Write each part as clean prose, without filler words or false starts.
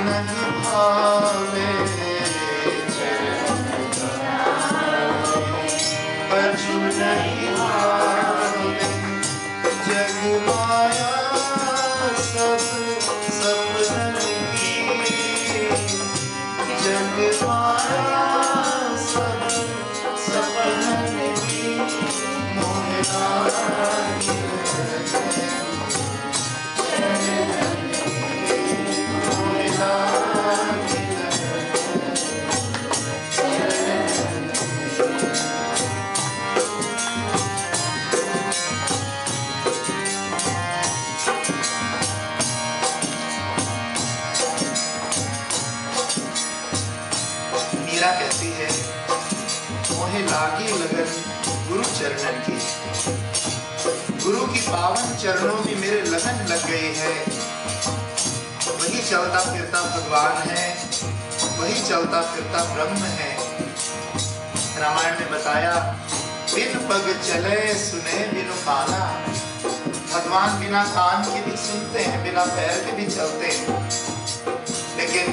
नहीं भावे, कछु नहीं भावे, जग माया सब सपनन की, जग माया सब सपनन की, मोह लागी मीरा कहती है, मोहे लागी लगन गुरु चरणन की, गुरु की पावन चरणों में मेरे लगन लग गई है। वही चलता फिरता भगवान है, वही चलता फिरता ब्रह्म है। रामायण में बताया, बिन पग चले सुने बिनु काना, भगवान बिना कान के भी सुनते हैं, बिना पैर के भी चलते हैं। लेकिन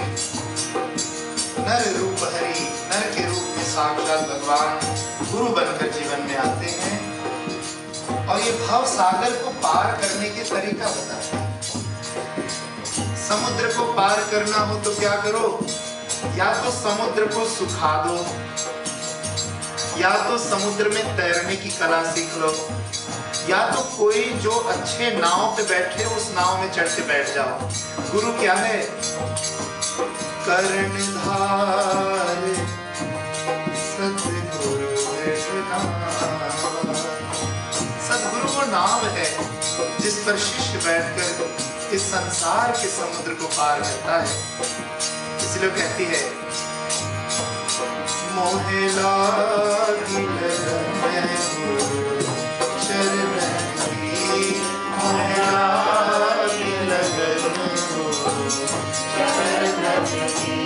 नर रूप हरि, नर के रूप में साक्षात भगवान गुरु बनकर जीवन में आते हैं और ये भव सागर को पार करने के तरीका बताते हैं। समुद्र को पार करना हो तो क्या करो, या तो समुद्र को सुखा दो, या तो समुद्र में तैरने की कला सीख लो, या तो कोई जो अच्छे नाव पे बैठे उस नाव में चढ़ के बैठ जाओ। गुरु क्या है? कर्णधार सतगुरु सतगुरु वो नाव है जिस पर शिष्य बैठकर इस संसार के समुद्र को पार करता है। इसलिए कहती है, मोहे लागी लगन गुरु चरणन की, मोहे लागी लगन गुरु चरणन की,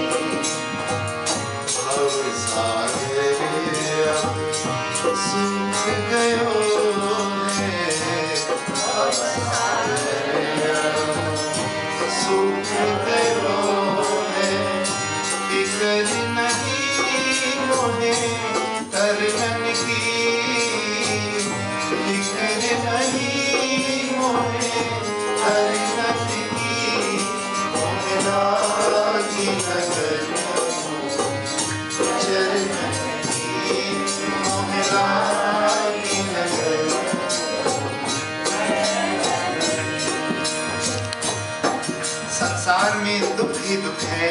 भव सागर अब सूख गयो है, भव सागर अब सूख गयो है, फिकर नहीं मोहे तरन की, फिकर नहीं मोहे तरन की, मोहे लागी लगन चरणन की, मोहे लागी लगन। संसार में दुख ही दुख है,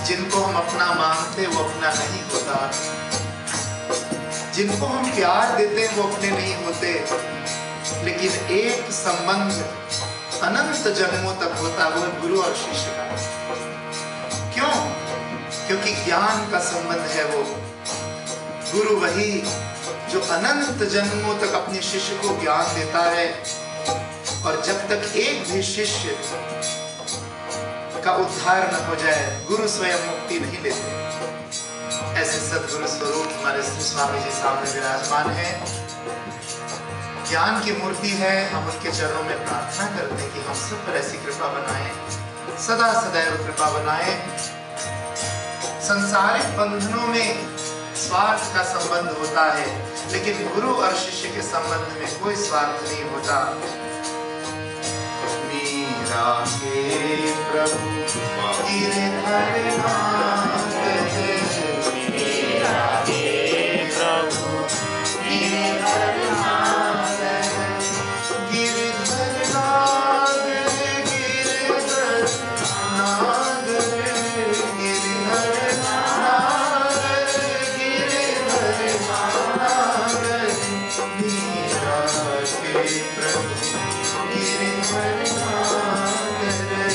जिनको हम अपना मानते वो अपना नहीं होता, जिनको हम प्यार देते वो अपने नहीं होते। लेकिन एक संबंध अनंत जन्मों तक होता, वो गुरु और शिष्य का। क्यों? क्योंकि ज्ञान का संबंध है वो। गुरु वही जो अनंत जन्मों तक अपने शिष्य को ज्ञान देता है, और जब तक एक भी शिष्य का उद्धार न हो जाए, गुरु स्वयं मुक्ति नहीं लेते। ऐसे सदगुरु स्वरूप हमारे श्री स्वामी जी सामने विराजमान है, ज्ञान की मूर्ति है। हम उनके चरणों में प्रार्थना करते हैं कि हम सब पर ऐसी कृपा बनाए, सदा सदैव कृपा बनाए। सांसारिक बंधनों में स्वार्थ का संबंध होता है, लेकिन गुरु और शिष्य के संबंध में कोई स्वार्थ नहीं होता। मीरा के प्रभु गिरधर नाथ है, मीरा के प्रभु गिरधर नाथ है, गिरधर नाथ रे, गिरधर नाथ रे, गिरधर नाथ रे, गिरधर नाथ रे, मीरा के प्रभु गिरधर नाथ रे,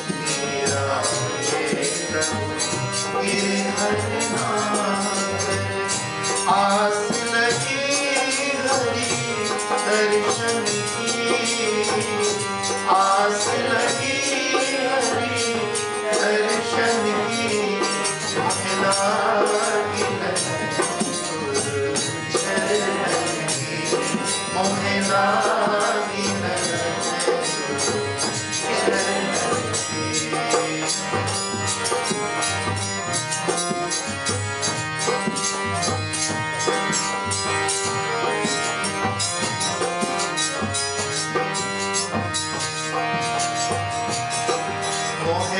मीरा के प्रभु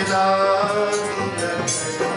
लागी लगन।